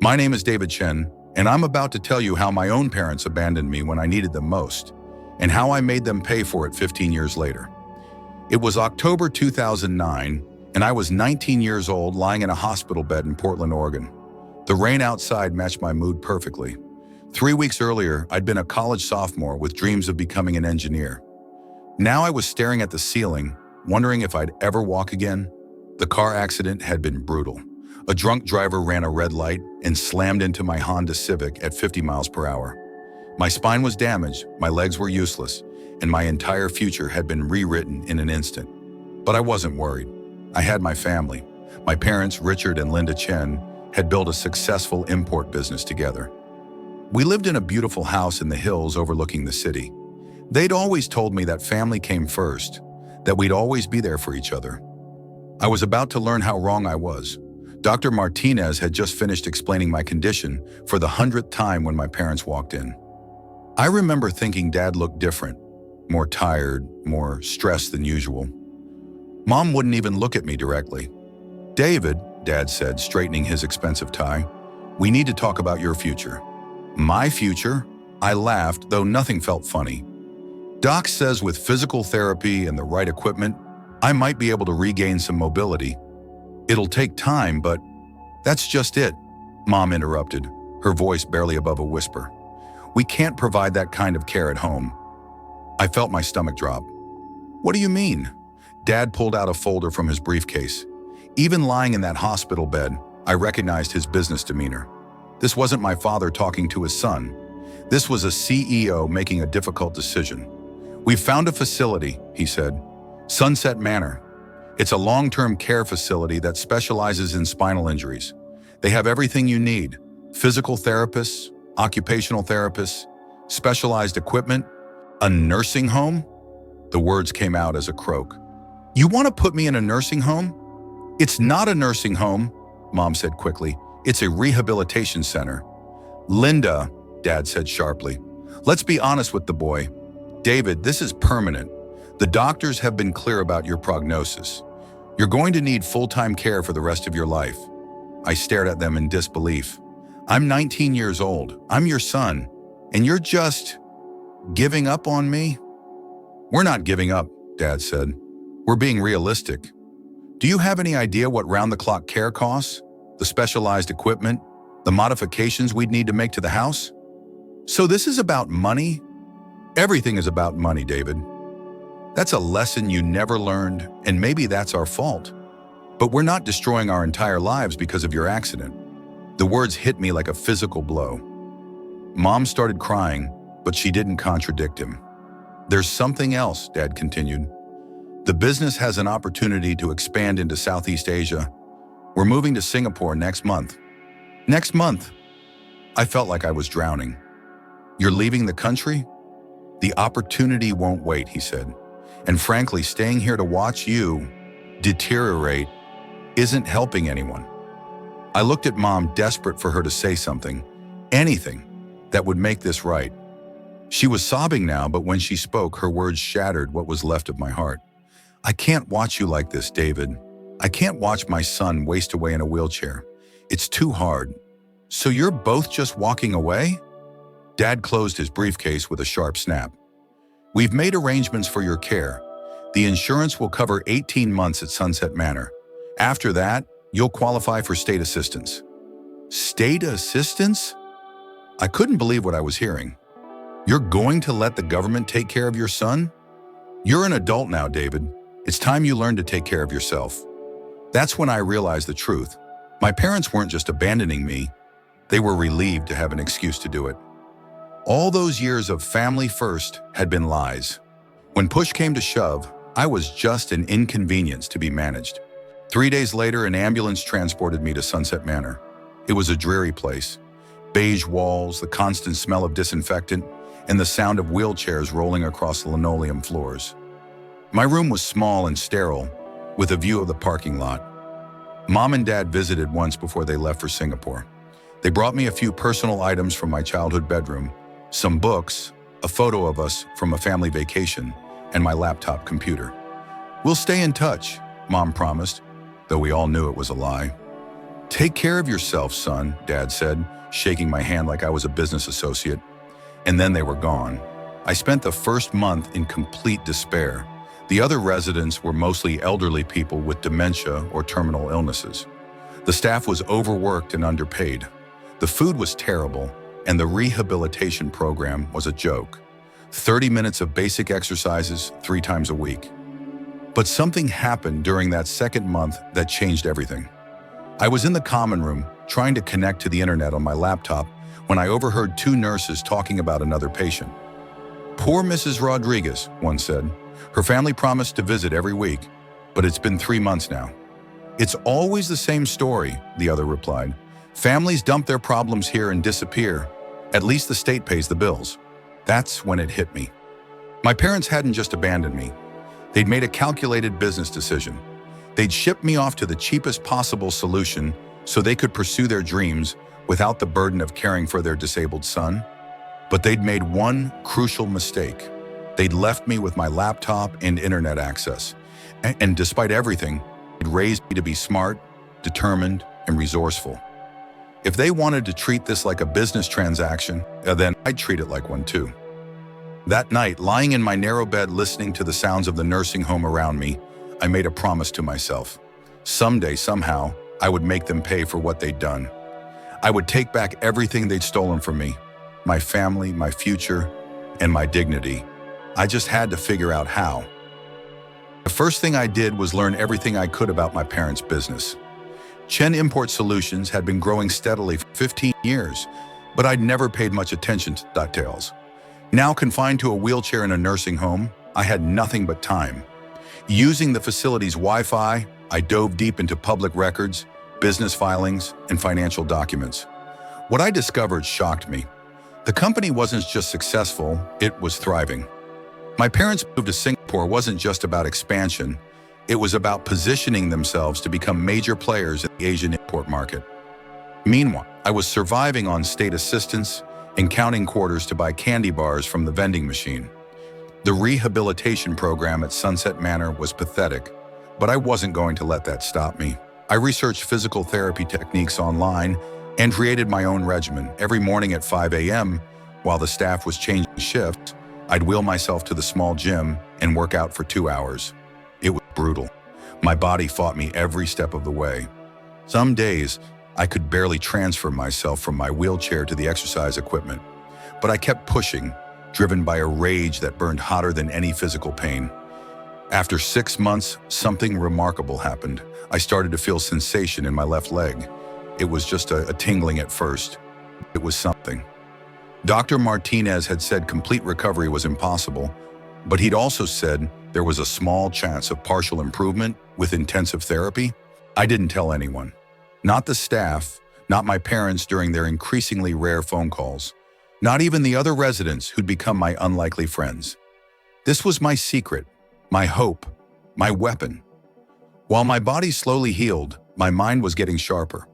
My name is David Chen, and I'm about to tell you how my own parents abandoned me when I needed them most, and how I made them pay for it 15 years later. It was October 2009, and I was 19 years old lying in a hospital bed in Portland, Oregon. The rain outside matched my mood perfectly. 3 weeks earlier, I'd been a college sophomore with dreams of becoming an engineer. Now I was staring at the ceiling, wondering if I'd ever walk again. The car accident had been brutal. A drunk driver ran a red light and slammed into my Honda Civic at 50 miles per hour. My spine was damaged, my legs were useless, and my entire future had been rewritten in an instant. But I wasn't worried. I had my family. My parents, Richard and Linda Chen, had built a successful import business together. We lived in a beautiful house in the hills overlooking the city. They'd always told me that family came first, that we'd always be there for each other. I was about to learn how wrong I was. Dr. Martinez had just finished explaining my condition for the 100th time when my parents walked in. I remember thinking Dad looked different, more tired, more stressed than usual. Mom wouldn't even look at me directly. "David," Dad said, straightening his expensive tie, "we need to talk about your future." My future? I laughed, though nothing felt funny. Doc says with physical therapy and the right equipment, I might be able to regain some mobility. It'll take time, but that's just it, Mom interrupted, her voice barely above a whisper. "We can't provide that kind of care at home." I felt my stomach drop. "What do you mean?" Dad pulled out a folder from his briefcase. Even lying in that hospital bed, I recognized his business demeanor. This wasn't my father talking to his son. This was a CEO making a difficult decision. "We've found a facility," he said. "Sunset Manor. It's a long-term care facility that specializes in spinal injuries. They have everything you need: physical therapists, occupational therapists, specialized equipment, a nursing home." The words came out as a croak. "You want to put me in a nursing home?" "It's not a nursing home," Mom said quickly. "It's a rehabilitation center." "Linda," Dad said sharply, "let's be honest with the boy. David, this is permanent. The doctors have been clear about your prognosis. You're going to need full-time care for the rest of your life." I stared at them in disbelief. "I'm 19 years old. I'm your son. And you're just giving up on me?" "We're not giving up," Dad said. "We're being realistic. Do you have any idea what round-the-clock care costs? The specialized equipment? The modifications we'd need to make to the house?" "So this is about money?" "Everything is about money, David. That's a lesson you never learned, and maybe that's our fault. But we're not destroying our entire lives because of your accident." The words hit me like a physical blow. Mom started crying, but she didn't contradict him. "There's something else," Dad continued. "The business has an opportunity to expand into Southeast Asia. We're moving to Singapore next month." "Next month?" I felt like I was drowning. "You're leaving the country?" "The opportunity won't wait," he said. "And frankly, staying here to watch you deteriorate isn't helping anyone." I looked at Mom, desperate for her to say something, anything, that would make this right. She was sobbing now, but when she spoke, her words shattered what was left of my heart. "I can't watch you like this, David. I can't watch my son waste away in a wheelchair. It's too hard." "So you're both just walking away?" Dad closed his briefcase with a sharp snap. "We've made arrangements for your care. The insurance will cover 18 months at Sunset Manor. After that, you'll qualify for state assistance." "State assistance?" I couldn't believe what I was hearing. "You're going to let the government take care of your son?" "You're an adult now, David. It's time you learned to take care of yourself." That's when I realized the truth. My parents weren't just abandoning me. They were relieved to have an excuse to do it. All those years of family first had been lies. When push came to shove, I was just an inconvenience to be managed. 3 days later, an ambulance transported me to Sunset Manor. It was a dreary place. Beige walls, the constant smell of disinfectant, and the sound of wheelchairs rolling across the linoleum floors. My room was small and sterile, with a view of the parking lot. Mom and Dad visited once before they left for Singapore. They brought me a few personal items from my childhood bedroom, some books, a photo of us from a family vacation, and my laptop computer. "We'll stay in touch," Mom promised, though we all knew it was a lie. "Take care of yourself, son," Dad said, shaking my hand like I was a business associate. And then they were gone. I spent the first month in complete despair. The other residents were mostly elderly people with dementia or terminal illnesses. The staff was overworked and underpaid. The food was terrible, and the rehabilitation program was a joke. 30 minutes of basic exercises 3 times a week. But something happened during that second month that changed everything. I was in the common room, trying to connect to the internet on my laptop, when I overheard 2 nurses talking about another patient. "Poor Mrs. Rodriguez," one said. "Her family promised to visit every week, but it's been 3 months now." "It's always the same story," the other replied. "Families dump their problems here and disappear. At least the state pays the bills." That's when it hit me. My parents hadn't just abandoned me. They'd made a calculated business decision. They'd shipped me off to the cheapest possible solution so they could pursue their dreams without the burden of caring for their disabled son. But they'd made one crucial mistake. They'd left me with my laptop and internet access. And despite everything, they'd raised me to be smart, determined, and resourceful. If they wanted to treat this like a business transaction, then I'd treat it like one too. That night, lying in my narrow bed listening to the sounds of the nursing home around me, I made a promise to myself. Someday, somehow, I would make them pay for what they'd done. I would take back everything they'd stolen from me, my family, my future, and my dignity. I just had to figure out how. The first thing I did was learn everything I could about my parents' business. Chen Import Solutions had been growing steadily for 15 years, but I'd never paid much attention to details. Now confined to a wheelchair in a nursing home, I had nothing but time. Using the facility's Wi-Fi, I dove deep into public records, business filings, and financial documents. What I discovered shocked me. The company wasn't just successful, it was thriving. My parents' move to Singapore wasn't just about expansion, it was about positioning themselves to become major players in the Asian import market. Meanwhile, I was surviving on state assistance and counting quarters to buy candy bars from the vending machine. The rehabilitation program at Sunset Manor was pathetic, but I wasn't going to let that stop me. I researched physical therapy techniques online and created my own regimen. Every morning at 5 a.m., while the staff was changing shifts, I'd wheel myself to the small gym and work out for 2 hours. It was brutal. My body fought me every step of the way. Some days, I could barely transfer myself from my wheelchair to the exercise equipment, but I kept pushing, driven by a rage that burned hotter than any physical pain. After 6 months, something remarkable happened. I started to feel sensation in my left leg. It was just a tingling at first. It was something. Dr. Martinez had said complete recovery was impossible, but he'd also said there was a small chance of partial improvement with intensive therapy. I didn't tell anyone. Not the staff, not my parents during their increasingly rare phone calls, not even the other residents who'd become my unlikely friends. This was my secret, my hope, my weapon. While my body slowly healed, my mind was getting sharper.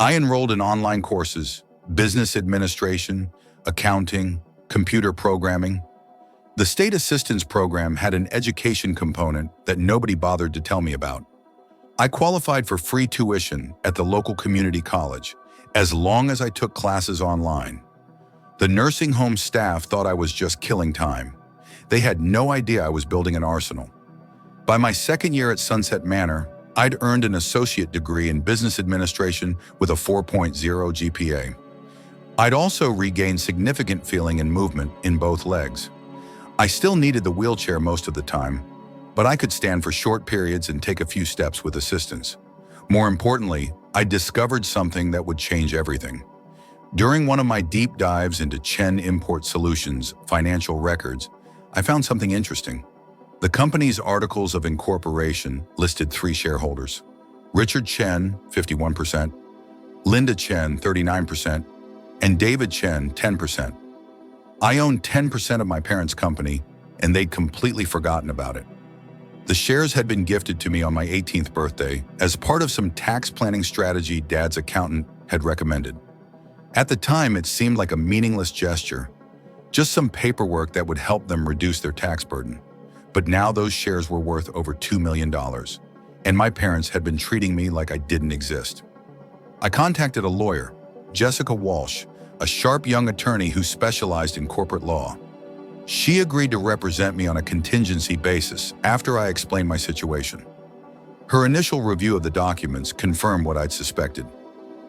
I enrolled in online courses, business administration, accounting, computer programming. The state assistance program had an education component that nobody bothered to tell me about. I qualified for free tuition at the local community college, as long as I took classes online. The nursing home staff thought I was just killing time. They had no idea I was building an arsenal. By my second year at Sunset Manor, I'd earned an associate degree in business administration with a 4.0 GPA. I'd also regained significant feeling and movement in both legs. I still needed the wheelchair most of the time, but I could stand for short periods and take a few steps with assistance. More importantly, I discovered something that would change everything. During one of my deep dives into Chen Import Solutions' financial records, I found something interesting. The company's articles of incorporation listed 3 shareholders: Richard Chen, 51%, Linda Chen, 39%, and David Chen, 10%. I owned 10% of my parents' company, and they'd completely forgotten about it. The shares had been gifted to me on my 18th birthday as part of some tax planning strategy Dad's accountant had recommended. At the time, it seemed like a meaningless gesture, just some paperwork that would help them reduce their tax burden. But now those shares were worth over $2 million, and my parents had been treating me like I didn't exist. I contacted a lawyer, Jessica Walsh, a sharp young attorney who specialized in corporate law. She agreed to represent me on a contingency basis after I explained my situation. Her initial review of the documents confirmed what I'd suspected.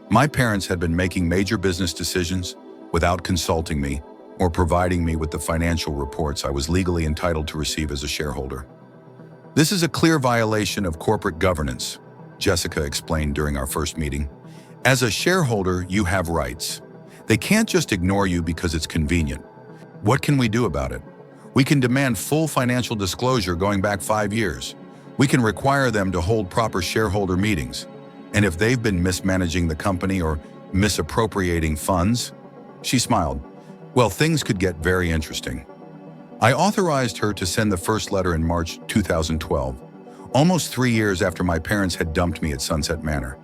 My parents had been making major business decisions without consulting me or providing me with the financial reports I was legally entitled to receive as a shareholder. This is a clear violation of corporate governance, Jessica explained during our first meeting. As a shareholder, you have rights. They can't just ignore you because it's convenient. What can we do about it? We can demand full financial disclosure going back 5 years. We can require them to hold proper shareholder meetings. And if they've been mismanaging the company or misappropriating funds, she smiled, well, things could get very interesting. I authorized her to send the first letter in March 2012, almost 3 years after my parents had dumped me at Sunset Manor.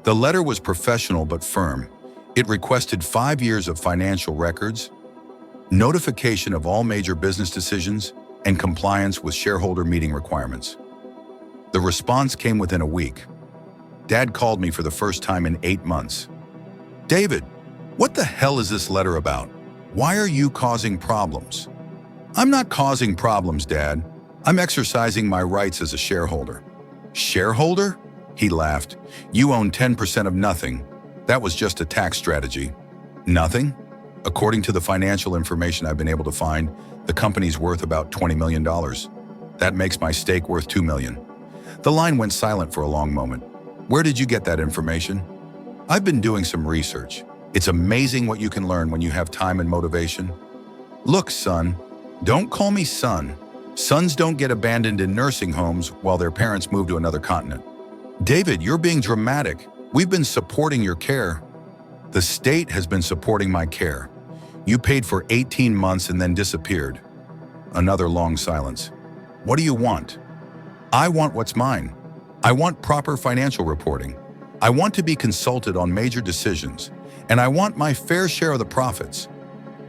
The letter was professional but firm. It requested 5 years of financial records, notification of all major business decisions, and compliance with shareholder meeting requirements. The response came within a week. Dad called me for the first time in 8 months. David, what the hell is this letter about? Why are you causing problems? I'm not causing problems, Dad. I'm exercising my rights as a shareholder. Shareholder? He laughed. You own 10% of nothing. That was just a tax strategy. Nothing? According to the financial information I've been able to find, the company's worth about $20 million. That makes my stake worth $2 million. The line went silent for a long moment. Where did you get that information? I've been doing some research. It's amazing what you can learn when you have time and motivation. Look, son, don't call me son. Sons don't get abandoned in nursing homes while their parents move to another continent. David, you're being dramatic. We've been supporting your care. The state has been supporting my care. You paid for 18 months and then disappeared. Another long silence. What do you want? I want what's mine. I want proper financial reporting. I want to be consulted on major decisions, and I want my fair share of the profits.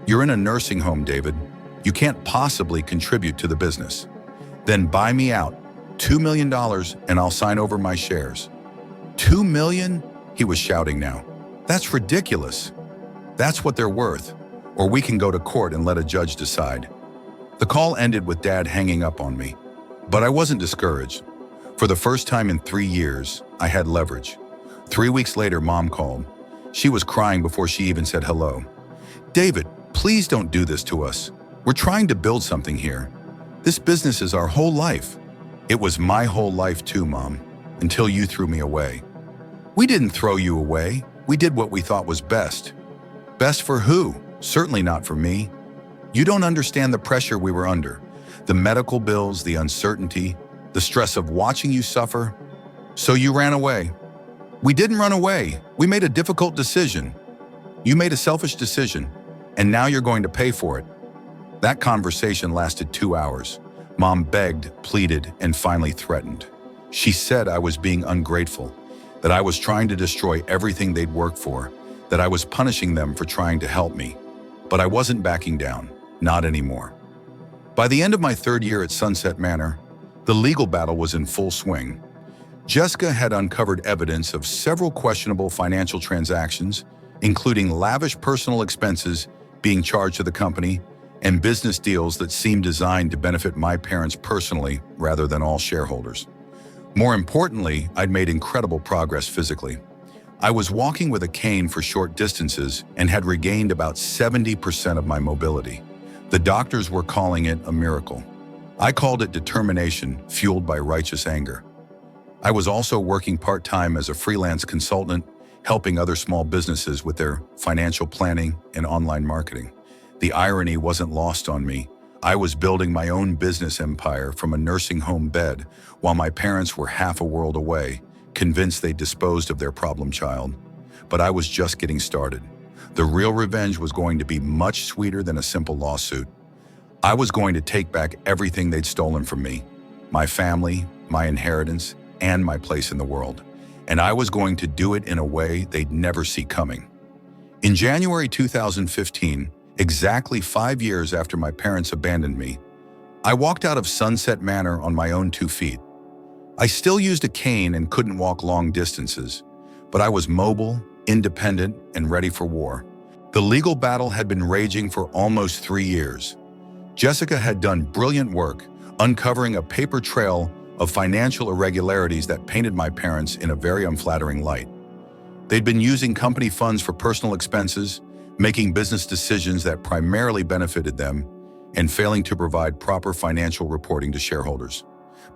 You're in a nursing home, David. You can't possibly contribute to the business. Then buy me out, $2 million, and I'll sign over my shares. $2 million? He was shouting now. That's ridiculous. That's what they're worth, or we can go to court and let a judge decide. The call ended with Dad hanging up on me. But I wasn't discouraged. For the first time in 3 years, I had leverage. 3 weeks later, Mom called. She was crying before she even said hello. David, please don't do this to us. We're trying to build something here. This business is our whole life. It was my whole life too, Mom, until you threw me away. We didn't throw you away. We did what we thought was best. Best for who? Certainly not for me. You don't understand the pressure we were under. The medical bills, the uncertainty, the stress of watching you suffer. So you ran away. We didn't run away. We made a difficult decision. You made a selfish decision, and now you're going to pay for it. That conversation lasted 2 hours. Mom begged, pleaded, and finally threatened. She said I was being ungrateful, that I was trying to destroy everything they'd worked for, that I was punishing them for trying to help me. But I wasn't backing down, not anymore. By the end of my 3rd year at Sunset Manor, the legal battle was in full swing. Jessica had uncovered evidence of several questionable financial transactions, including lavish personal expenses being charged to the company and business deals that seemed designed to benefit my parents personally rather than all shareholders. More importantly, I'd made incredible progress physically. I was walking with a cane for short distances and had regained about 70% of my mobility. The doctors were calling it a miracle. I called it determination fueled by righteous anger. I was also working part-time as a freelance consultant, helping other small businesses with their financial planning and online marketing. The irony wasn't lost on me. I was building my own business empire from a nursing home bed while my parents were half a world away, convinced they'd disposed of their problem child. But I was just getting started. The real revenge was going to be much sweeter than a simple lawsuit. I was going to take back everything they'd stolen from me, my family, my inheritance, and my place in the world. And I was going to do it in a way they'd never see coming. In January 2015, exactly 5 years after my parents abandoned me, I walked out of Sunset Manor on my own 2 feet. I still used a cane and couldn't walk long distances, But I was mobile, independent, and ready for war. The legal battle had been raging for almost 3 years. Jessica had done brilliant work, uncovering a paper trail of financial irregularities that painted my parents in a very unflattering light. They'd been using company funds for personal expenses, making business decisions that primarily benefited them, and failing to provide proper financial reporting to shareholders.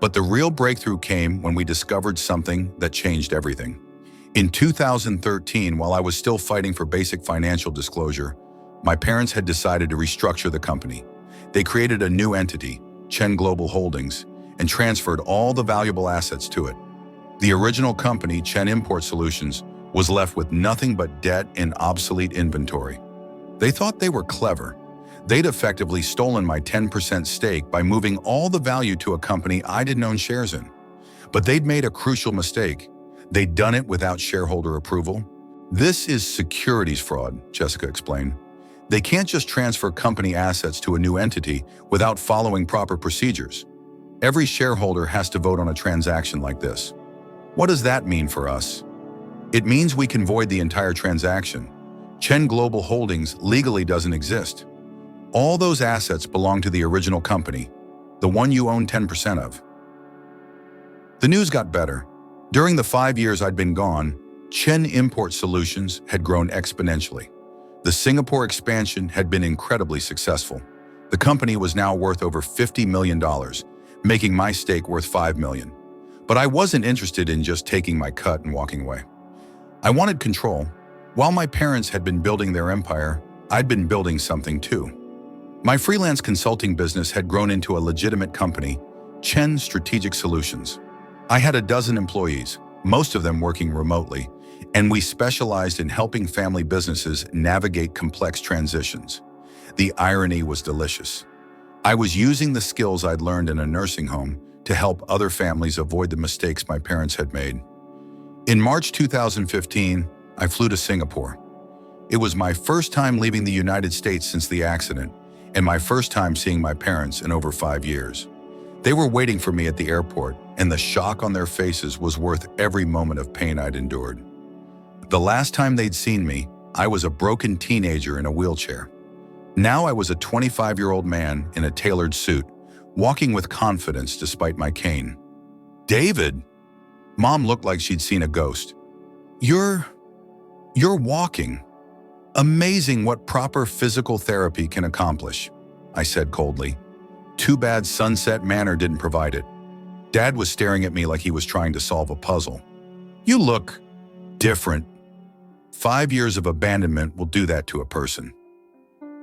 But the real breakthrough came when we discovered something that changed everything. In 2013, while I was still fighting for basic financial disclosure, my parents had decided to restructure the company. They created a new entity, Chen Global Holdings, and transferred all the valuable assets to it. The original company, Chen Import Solutions, was left with nothing but debt and obsolete inventory. They thought they were clever. They'd effectively stolen my 10% stake by moving all the value to a company I didn't own shares in. But they'd made a crucial mistake. They'd done it without shareholder approval. This is securities fraud, Jessica explained. They can't just transfer company assets to a new entity without following proper procedures. Every shareholder has to vote on a transaction like this. What does that mean for us? It means we can void the entire transaction. Chen Global Holdings legally doesn't exist. All those assets belong to the original company, the one you own 10% of. The news got better. During the 5 years I'd been gone, Chen Import Solutions had grown exponentially. The Singapore expansion had been incredibly successful. The company was now worth over $50 million, making my stake worth $5 million. But I wasn't interested in just taking my cut and walking away. I wanted control. While my parents had been building their empire, I'd been building something too. My freelance consulting business had grown into a legitimate company, Chen Strategic Solutions. I had a dozen employees, most of them working remotely, and we specialized in helping family businesses navigate complex transitions. The irony was delicious. I was using the skills I'd learned in a nursing home to help other families avoid the mistakes my parents had made. In March 2015, I flew to Singapore. It was my first time leaving the United States since the accident, and my first time seeing my parents in over 5 years. They were waiting for me at the airport, and the shock on their faces was worth every moment of pain I'd endured. The last time they'd seen me, I was a broken teenager in a wheelchair. Now I was a 25-year-old man in a tailored suit, walking with confidence despite my cane. "David!" Mom looked like she'd seen a ghost. You're walking. Amazing what proper physical therapy can accomplish," I said coldly. Too bad Sunset Manor didn't provide it. Dad was staring at me like he was trying to solve a puzzle. "You look different." 5 years of abandonment will do that to a person.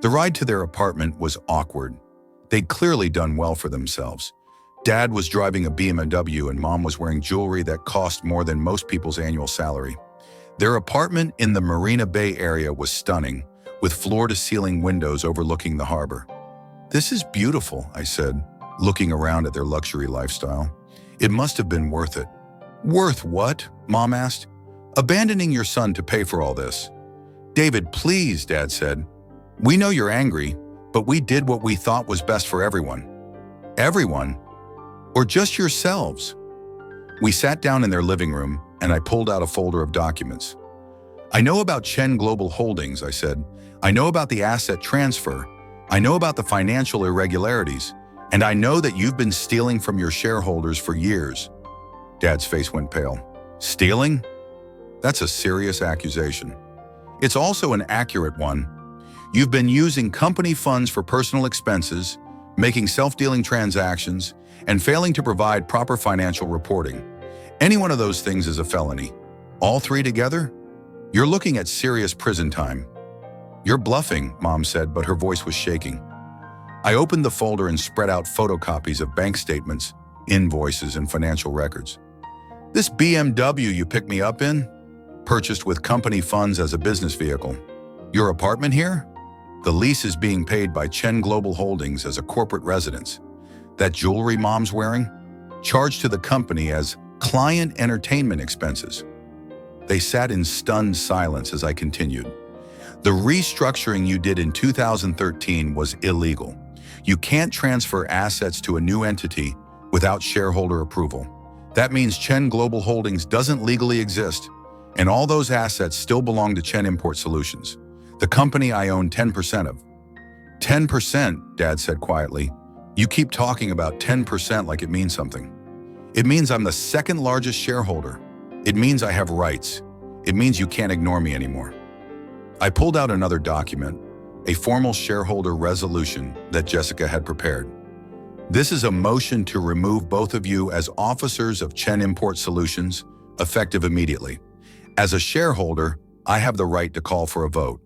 The ride to their apartment was awkward. They'd clearly done well for themselves. Dad was driving a BMW and Mom was wearing jewelry that cost more than most people's annual salary. Their apartment in the Marina Bay area was stunning, with floor-to-ceiling windows overlooking the harbor. "This is beautiful," I said, looking around at their luxury lifestyle. "It must have been worth it." "Worth what?" Mom asked. "Abandoning your son to pay for all this." "David, please," Dad said. "We know you're angry, but we did what we thought was best for everyone." "Everyone? Or just yourselves?" We sat down in their living room, and I pulled out a folder of documents. "I know about Chen Global Holdings," I said. "I know about the asset transfer. I know about the financial irregularities. And I know that you've been stealing from your shareholders for years." Dad's face went pale. "Stealing? That's a serious accusation." "It's also an accurate one. You've been using company funds for personal expenses, making self-dealing transactions, and failing to provide proper financial reporting. Any one of those things is a felony. All three together? You're looking at serious prison time." "You're bluffing," Mom said, but her voice was shaking. I opened the folder and spread out photocopies of bank statements, invoices, and financial records. "This BMW you picked me up in? Purchased with company funds as a business vehicle. Your apartment here? The lease is being paid by Chen Global Holdings as a corporate residence. That jewelry Mom's wearing? Charged to the company as client entertainment expenses." They sat in stunned silence as I continued. "The restructuring you did in 2013 was illegal. You can't transfer assets to a new entity without shareholder approval. That means Chen Global Holdings doesn't legally exist, And all those assets still belong to Chen Import Solutions, the company I own 10% of. 10%, Dad said quietly. You keep talking about 10% like it means something. It means I'm the second largest shareholder. It means I have rights. It means you can't ignore me anymore. I pulled out another document, a formal shareholder resolution that Jessica had prepared. This is a motion to remove both of you as officers of Chen Import Solutions, effective immediately. As a shareholder, I have the right to call for a vote.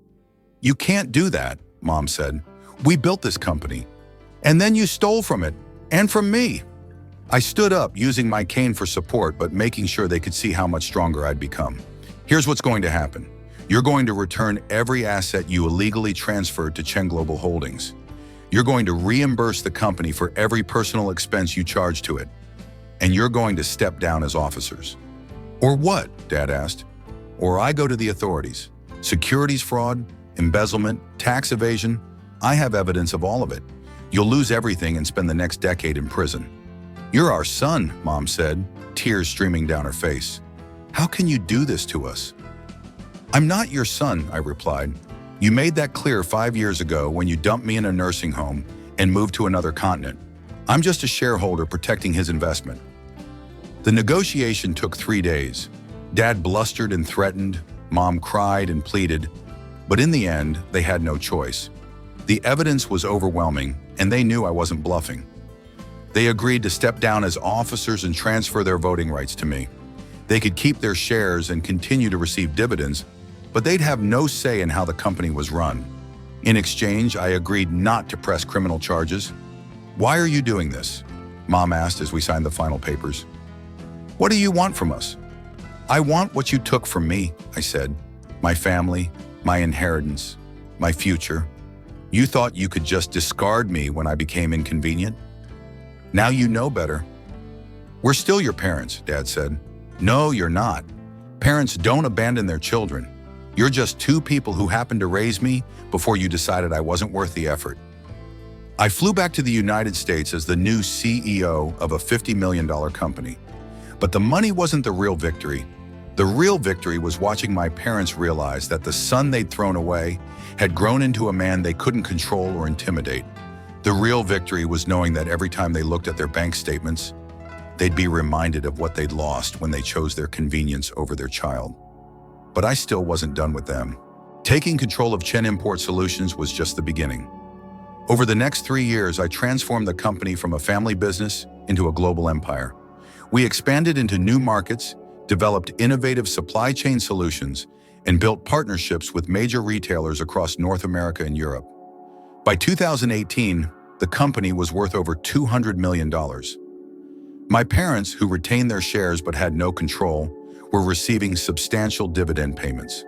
You can't do that, Mom said. We built this company, and then you stole from it, and from me. I stood up, using my cane for support, but making sure they could see how much stronger I'd become. Here's what's going to happen. You're going to return every asset you illegally transferred to Chen Global Holdings. You're going to reimburse the company for every personal expense you charge to it. And you're going to step down as officers. Or what? Dad asked. Or I go to the authorities. Securities fraud, embezzlement, tax evasion. I have evidence of all of it. You'll lose everything and spend the next decade in prison. You're our son, Mom said, tears streaming down her face. How can you do this to us? I'm not your son, I replied. You made that clear 5 years ago when you dumped me in a nursing home and moved to another continent. I'm just a shareholder protecting his investment. The negotiation took 3 days. Dad blustered and threatened, Mom cried and pleaded, but in the end, they had no choice. The evidence was overwhelming, and they knew I wasn't bluffing. They agreed to step down as officers and transfer their voting rights to me. They could keep their shares and continue to receive dividends, but they'd have no say in how the company was run. In exchange, I agreed not to press criminal charges. Why are you doing this? Mom asked as we signed the final papers. What do you want from us? I want what you took from me, I said. My family, my inheritance, my future. You thought you could just discard me when I became inconvenient? Now you know better. We're still your parents, Dad said. No, you're not. Parents don't abandon their children. You're just two people who happened to raise me before you decided I wasn't worth the effort. I flew back to the United States as the new CEO of a $50 million company. But the money wasn't the real victory. The real victory was watching my parents realize that the son they'd thrown away had grown into a man they couldn't control or intimidate. The real victory was knowing that every time they looked at their bank statements, they'd be reminded of what they'd lost when they chose their convenience over their child. But I still wasn't done with them. Taking control of Chen Import Solutions was just the beginning. Over the next 3 years, I transformed the company from a family business into a global empire. We expanded into new markets, developed innovative supply chain solutions, and built partnerships with major retailers across North America and Europe. By 2018, the company was worth over $200 million. My parents, who retained their shares but had no control, were receiving substantial dividend payments.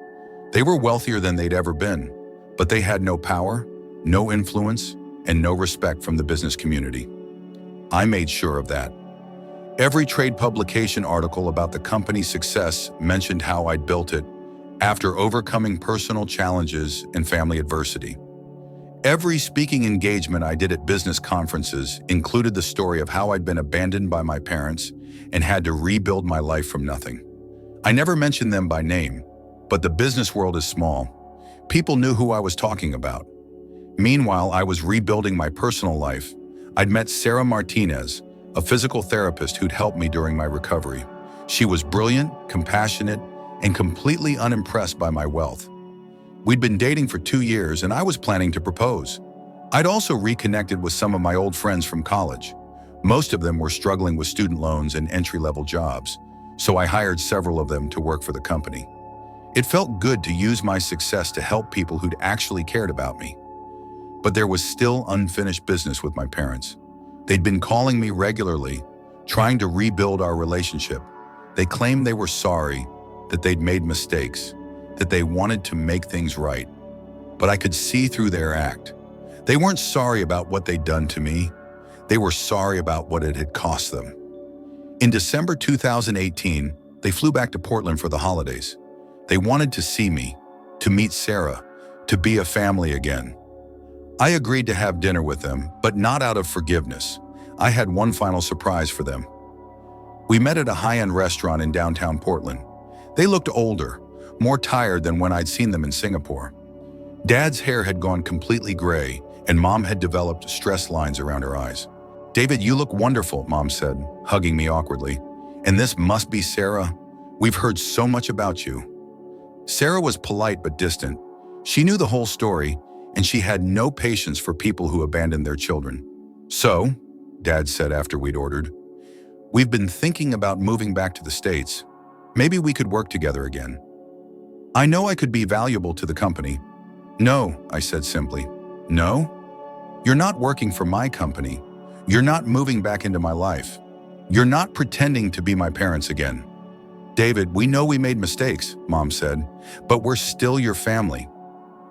They were wealthier than they'd ever been, but they had no power, no influence, and no respect from the business community. I made sure of that. Every trade publication article about the company's success mentioned how I'd built it after overcoming personal challenges and family adversity. Every speaking engagement I did at business conferences included the story of how I'd been abandoned by my parents and had to rebuild my life from nothing. I never mentioned them by name, but the business world is small. People knew who I was talking about. Meanwhile, I was rebuilding my personal life. I'd met Sarah Martinez, a physical therapist who'd helped me during my recovery. She was brilliant, compassionate, and completely unimpressed by my wealth. We'd been dating for 2 years, and I was planning to propose. I'd also reconnected with some of my old friends from college. Most of them were struggling with student loans and entry-level jobs, so I hired several of them to work for the company. It felt good to use my success to help people who'd actually cared about me. But there was still unfinished business with my parents. They'd been calling me regularly, trying to rebuild our relationship. They claimed they were sorry, that they'd made mistakes, that they wanted to make things right. But I could see through their act. They weren't sorry about what they'd done to me. They were sorry about what it had cost them. In December 2018, they flew back to Portland for the holidays. They wanted to see me, to meet Sarah, to be a family again. I agreed to have dinner with them, but not out of forgiveness. I had one final surprise for them. We met at a high-end restaurant in downtown Portland. They looked older, more tired than when I'd seen them in Singapore. Dad's hair had gone completely gray, and Mom had developed stress lines around her eyes. "David, you look wonderful," Mom said, hugging me awkwardly. "And this must be Sarah. We've heard so much about you." Sarah was polite but distant. She knew the whole story, and she had no patience for people who abandoned their children. "So," Dad said after we'd ordered, "we've been thinking about moving back to the States. Maybe we could work together again. I know I could be valuable to the company." "No," I said simply. "No? You're not working for my company. You're not moving back into my life. You're not pretending to be my parents again." "David, we know we made mistakes," Mom said, "but we're still your family."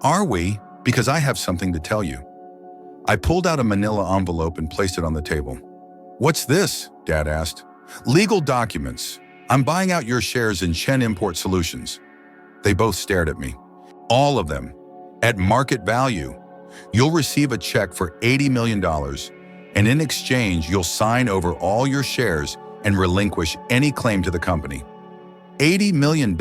"Are we? Because I have something to tell you." I pulled out a manila envelope and placed it on the table. "What's this?" Dad asked. "Legal documents. I'm buying out your shares in Chen Import Solutions." They both stared at me. "All of them. At market value. You'll receive a check for $80 million, and in exchange, you'll sign over all your shares and relinquish any claim to the company." $80 million,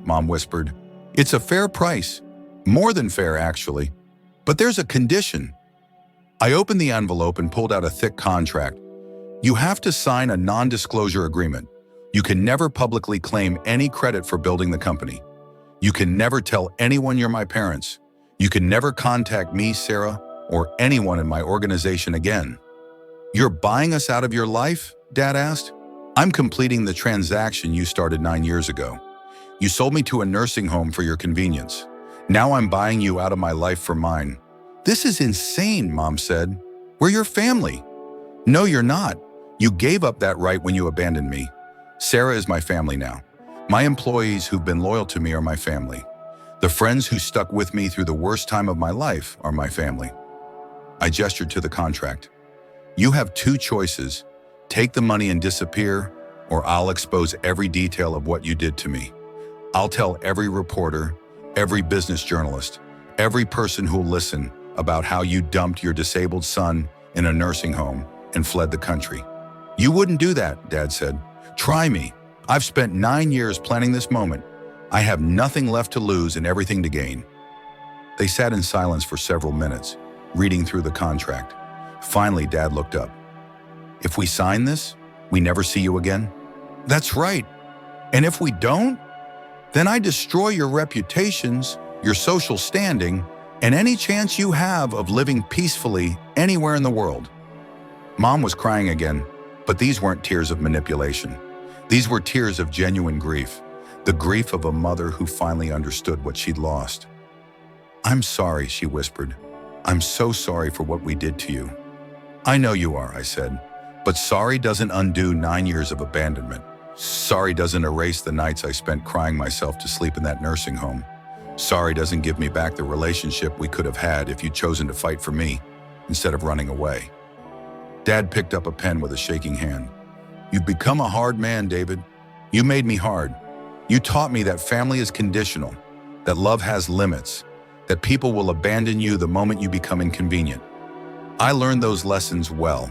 Mom whispered. "It's a fair price. More than fair, actually. But there's a condition." I opened the envelope and pulled out a thick contract. "You have to sign a non-disclosure agreement. You can never publicly claim any credit for building the company. You can never tell anyone you're my parents. You can never contact me, Sarah, or anyone in my organization again." "You're buying us out of your life?" Dad asked. "I'm completing the transaction you started 9 years ago. You sold me to a nursing home for your convenience. Now I'm buying you out of my life for mine." "This is insane," Mom said. "We're your family." "No, you're not. You gave up that right when you abandoned me. Sarah is my family now. My employees who've been loyal to me are my family. The friends who stuck with me through the worst time of my life are my family." I gestured to the contract. "You have two choices. Take the money and disappear, or I'll expose every detail of what you did to me. I'll tell every reporter, every business journalist, every person who'll listen about how you dumped your disabled son in a nursing home and fled the country." "You wouldn't do that," Dad said. "Try me. I've spent 9 years planning this moment. I have nothing left to lose and everything to gain." They sat in silence for several minutes, reading through the contract. Finally, Dad looked up. "If we sign this, we never see you again?" "That's right. And if we don't, then I destroy your reputations, your social standing, and any chance you have of living peacefully anywhere in the world." Mom was crying again, but these weren't tears of manipulation. These were tears of genuine grief, the grief of a mother who finally understood what she'd lost. "I'm sorry," she whispered. "I'm so sorry for what we did to you." "I know you are," I said, "but sorry doesn't undo 9 years of abandonment. Sorry doesn't erase the nights I spent crying myself to sleep in that nursing home. Sorry doesn't give me back the relationship we could have had if you'd chosen to fight for me instead of running away." Dad picked up a pen with a shaking hand. "You've become a hard man, David. You made me hard. You taught me that family is conditional, that love has limits, that people will abandon you the moment you become inconvenient. I learned those lessons well."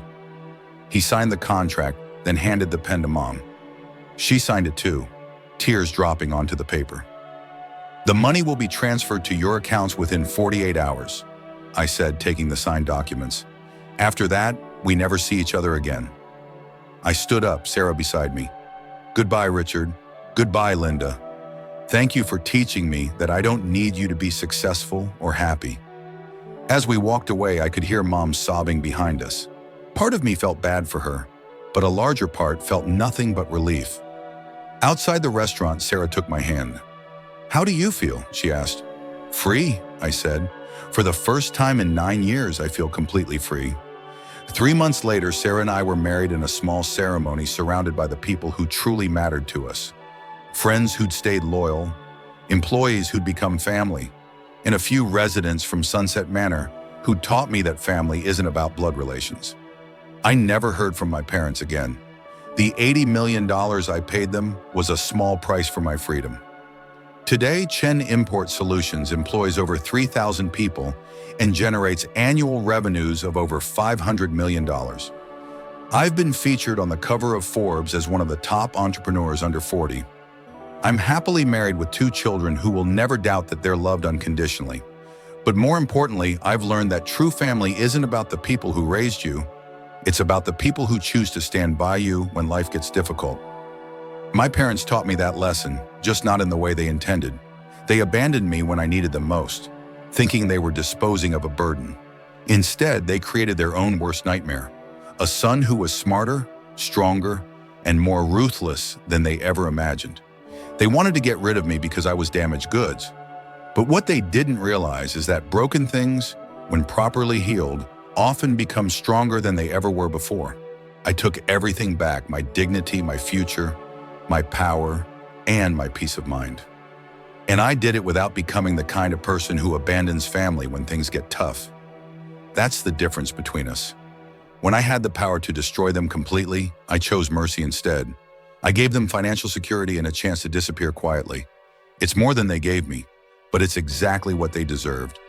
He signed the contract, then handed the pen to Mom. She signed it too, tears dropping onto the paper. "The money will be transferred to your accounts within 48 hours, I said, taking the signed documents. "After that, we never see each other again." I stood up, Sarah beside me. "Goodbye, Richard. Goodbye, Linda. Thank you for teaching me that I don't need you to be successful or happy." As we walked away, I could hear Mom sobbing behind us. Part of me felt bad for her, but a larger part felt nothing but relief. Outside the restaurant, Sarah took my hand. "How do you feel?" she asked. "Free," I said. "For the first time in 9 years, I feel completely free." 3 months later, Sarah and I were married in a small ceremony surrounded by the people who truly mattered to us. Friends who'd stayed loyal, employees who'd become family, and a few residents from Sunset Manor who'd taught me that family isn't about blood relations. I never heard from my parents again. The $80 million I paid them was a small price for my freedom. Today, Chen Import Solutions employs over 3,000 people and generates annual revenues of over $500 million. I've been featured on the cover of Forbes as one of the top entrepreneurs under 40. I'm happily married with 2 children who will never doubt that they're loved unconditionally. But more importantly, I've learned that true family isn't about the people who raised you. It's about the people who choose to stand by you when life gets difficult. My parents taught me that lesson, just not in the way they intended. They abandoned me when I needed them most, thinking they were disposing of a burden. Instead, they created their own worst nightmare, a son who was smarter, stronger, and more ruthless than they ever imagined. They wanted to get rid of me because I was damaged goods. But what they didn't realize is that broken things, when properly healed, often become stronger than they ever were before. I took everything back: my dignity, my future, my power, and my peace of mind. And I did it without becoming the kind of person who abandons family when things get tough. That's the difference between us. When I had the power to destroy them completely, I chose mercy instead. I gave them financial security and a chance to disappear quietly. It's more than they gave me, but it's exactly what they deserved.